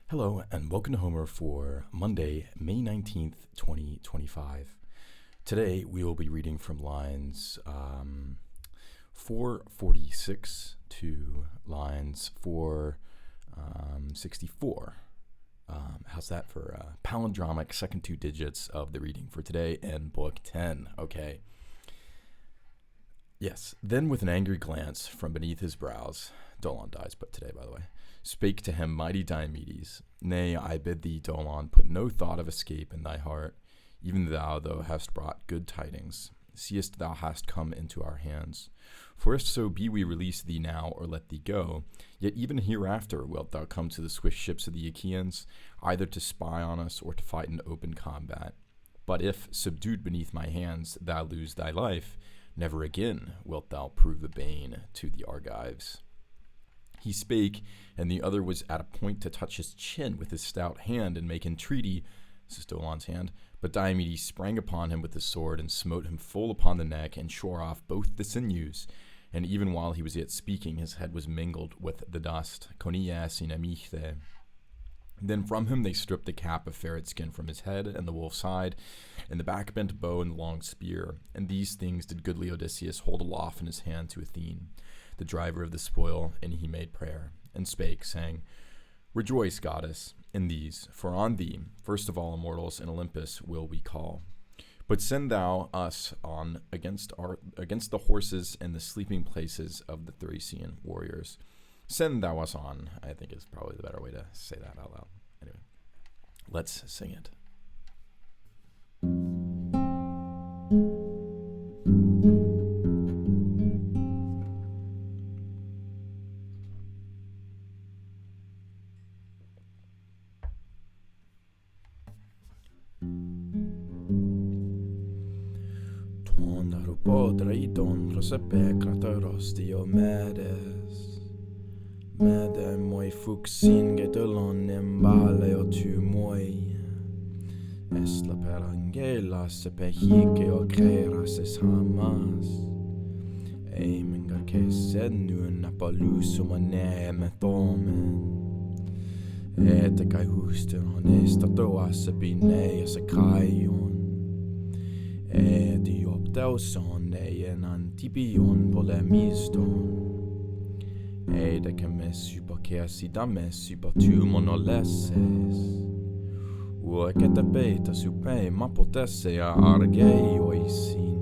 Hello, and welcome to Homer for Monday, May 19th, 2025. Today, we will be reading from lines 446 to lines 464. How's that for palindromic second two digits of the reading for today in Book 10? Okay. Yes. Then with an angry glance from beneath his brows, Dolon dies but today, by the way, spake to him mighty Diomedes. Nay, I bid thee, Dolon, put no thought of escape in thy heart, even thou hast brought good tidings. Seest thou hast come into our hands. For if so be we release thee now or let thee go, yet even hereafter wilt thou come to the swift ships of the Achaeans, either to spy on us or to fight in open combat. But if, subdued beneath my hands, thou lose thy life, never again wilt thou prove a bane to the Argives. He spake, and the other was at a point to touch his chin with his stout hand and make entreaty. This is Dolon's hand. But Diomedes sprang upon him with his sword and smote him full upon the neck and shore off both the sinews. And even while he was yet speaking, his head was mingled with the dust. Konias in amichthe. Then from him they stripped the cap of ferret skin from his head and the wolf's hide, and the back-bent bow and the long spear. And these things did goodly Odysseus hold aloft in his hand to Athene, the driver of the spoil, and he made prayer, and spake, saying, Rejoice, goddess, in these, for on thee, first of all immortals in Olympus, will we call. But send thou us on against the horses and the sleeping places of the Thracian warriors. Send thou us on, I think is probably the better way to say that out loud. Anyway, let's sing it. Podreiton prosepecrateros Diomedes Mede moi fuxin getolon embaleo tu moi Esla per angela se pehike o creras es hamas Eimenga que senun apalusum ane metomen Ete kai husten honesta toasa bine se kaion Dioptauson en antipion polemiston Ede kemes hypokeasi dames hypotumon oleses Uekete beta supe mapotesea argeioisin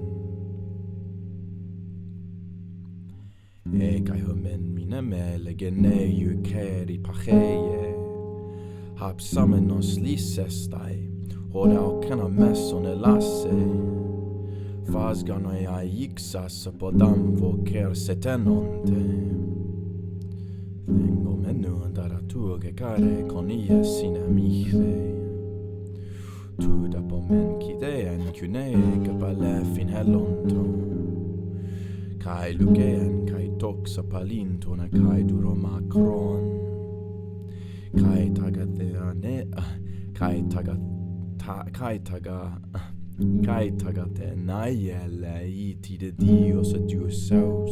Kai homen minemele geneiu keri pacheie Hapsamenos lisestai Hodau kena messon elasse Fazganoi aixas podam vocer setenonte Tengo menu daraturge care conies in amiche Tu da pomen kideen cunee capalefin helonto Kai lugeen kai toxa palintona kai duro macron Kai tagatheane kai tagate naiele itide dios adiusaus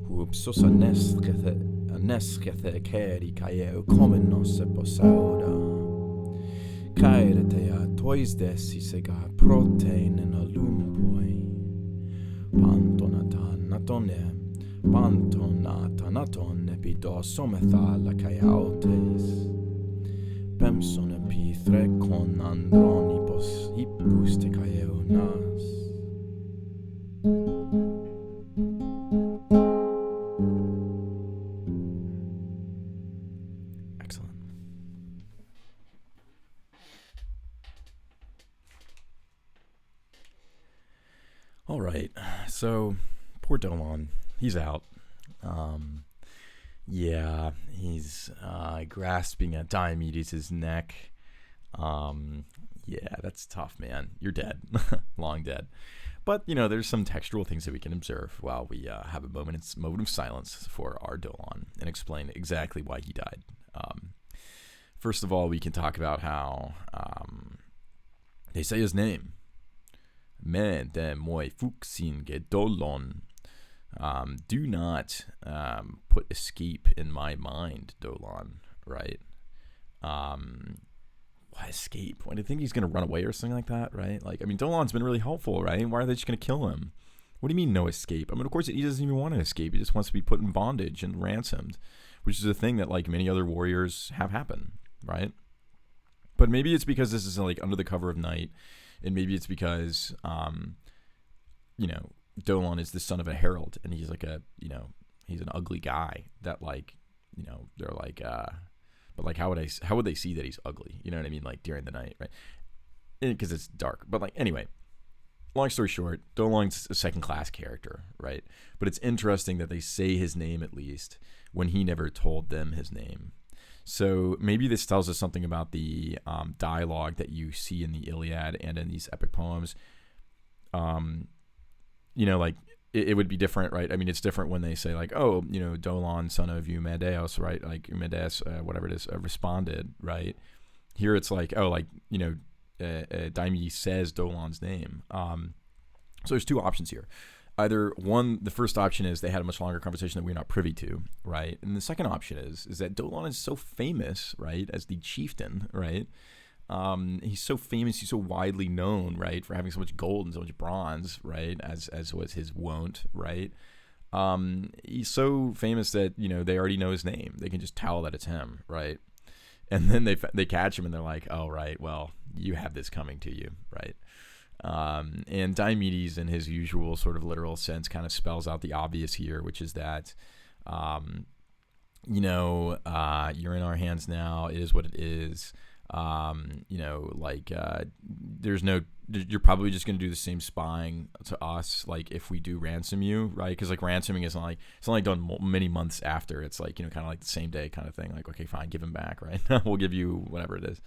Hupsos anescethe keri caeo comenos eposauda Caeretea tois desi sega protein in alumpoi Pantonatanaton epidos omethala caeautes Pemson epithre con andronipos hippus te caeonas. Excellent. All right, so poor Dolon, he's out. Yeah, he's grasping at Diomedes' neck. Yeah, that's tough, man. You're dead. Long dead. But, there's some textual things that we can observe while we have a moment of silence for our Dolon and explain exactly why he died. First of all, we can talk about how they say his name. Me de moi fuxin ge Dolon. Do not put escape in my mind, Dolon, right? Why escape? Why do you think he's gonna run away or something like that, right? Like, I mean, Dolon's been really helpful, right? Why are they just gonna kill him? What do you mean no escape? I mean, of course he doesn't even want to escape. He just wants to be put in bondage and ransomed, which is a thing that like many other warriors have happen, right? But maybe it's because this is like under the cover of night, and maybe it's because Dolon is the son of a herald, and he's like he's an ugly guy that like, they're like but like how would they see that he's ugly? You know what I mean? Like during the night, right? Because it's dark. But like anyway, long story short, Dolon's a second-class character, right? But it's interesting that they say his name at least when he never told them his name. So maybe this tells us something about the dialogue that you see in the Iliad and in these epic poems. Like it would be different, right? I mean, it's different when they say like, oh, Dolon, son of Eumedeus, right? Like Eumedeus, whatever it is, responded, right? Here it's like, oh, like, Diomedes says Dolon's name. So there's two options here. Either one, the first option is they had a much longer conversation that we're not privy to, right? And the second option is that Dolon is so famous, right, as the chieftain, right? He's so famous, he's so widely known, right, for having so much gold and so much bronze, right, as was his wont, right? He's so famous that, they already know his name. They can just tell that it's him, right? And then they catch him and they're like, oh, right, well, you have this coming to you, right? And Diomedes, in his usual sort of literal sense, kind of spells out the obvious here, which is that, you're in our hands now. It is what it is. There's no, you're probably just going to do the same spying to us, like if we do ransom you, right? Because like ransoming isn't like, it's only done many months after. It's like, kind of like the same day kind of thing. Like, okay, fine, give him back, right? We'll give you whatever it is.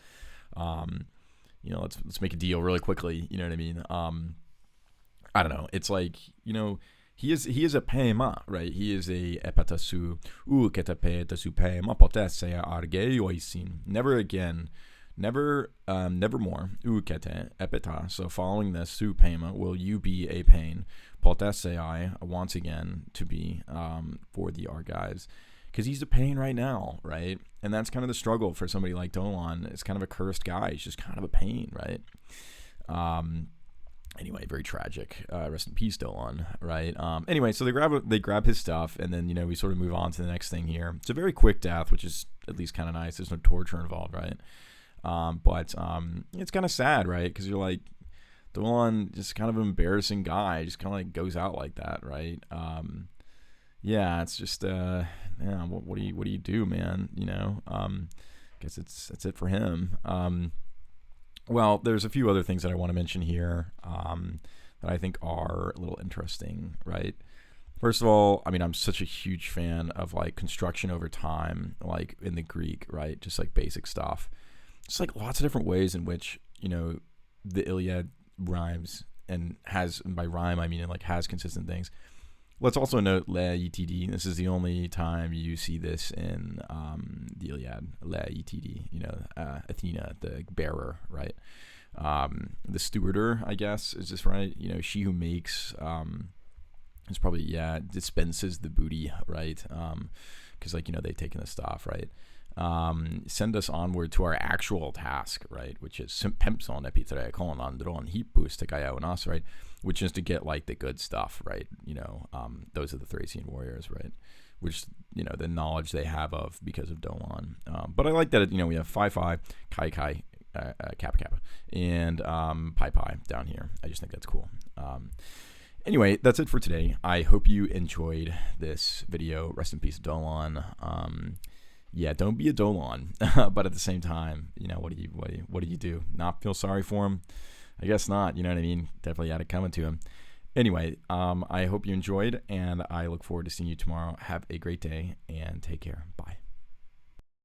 Let's make a deal really quickly. You know what I mean? I don't know. It's like, he is a pema, right? He is a epatasu ketapeetasu pema potesea argeioisin. Never again, never more. Kete epita. So following this su pema, will you be a pain? Potesei, once again to be for the Argives. Because he's a pain right now, right? And that's kind of the struggle for somebody like Dolon. It's kind of a cursed guy. He's just kind of a pain, right? Anyway, very tragic. Rest in peace, Dolon, right? Anyway, so they grab his stuff, and then, we sort of move on to the next thing here. It's a very quick death, which is at least kind of nice. There's no torture involved, right? But it's kind of sad, right? Because you're like, Dolon, just kind of an embarrassing guy, just kind of like goes out like that, right? Yeah, it's just what do you do, man? Guess that's it for him. Well, there's a few other things that I want to mention here that I think are a little interesting, right? First of all, I mean, I'm such a huge fan of like construction over time, like in the Greek, right? Just like basic stuff. Just like lots of different ways in which, the Iliad rhymes and has, and by rhyme I mean it like has consistent things. Let's also note le etd. This is the only time you see this in the Iliad. Le etd. Athena, the bearer, right? The stewarder, I guess, is this right? She who makes is probably dispenses the booty, right? Because they've taken the stuff, right? Send us onward to our actual task, right? Which is sympempson epitre andron hippus tekaionas, right? Which is to get like the good stuff, right? Those are the Thracian warriors, right? Which, the knowledge they have of because of Dolon. But I like that, we have Phi, Chi, Kappa, Kappa, and Pi down here. I just think that's cool. Anyway, that's it for today. I hope you enjoyed this video. Rest in peace, Dolon. Yeah, don't be a Dolon, but at the same time, what do you do? Not feel sorry for him? I guess not. You know what I mean? Definitely had it coming to him. Anyway, I hope you enjoyed, and I look forward to seeing you tomorrow. Have a great day, and take care. Bye.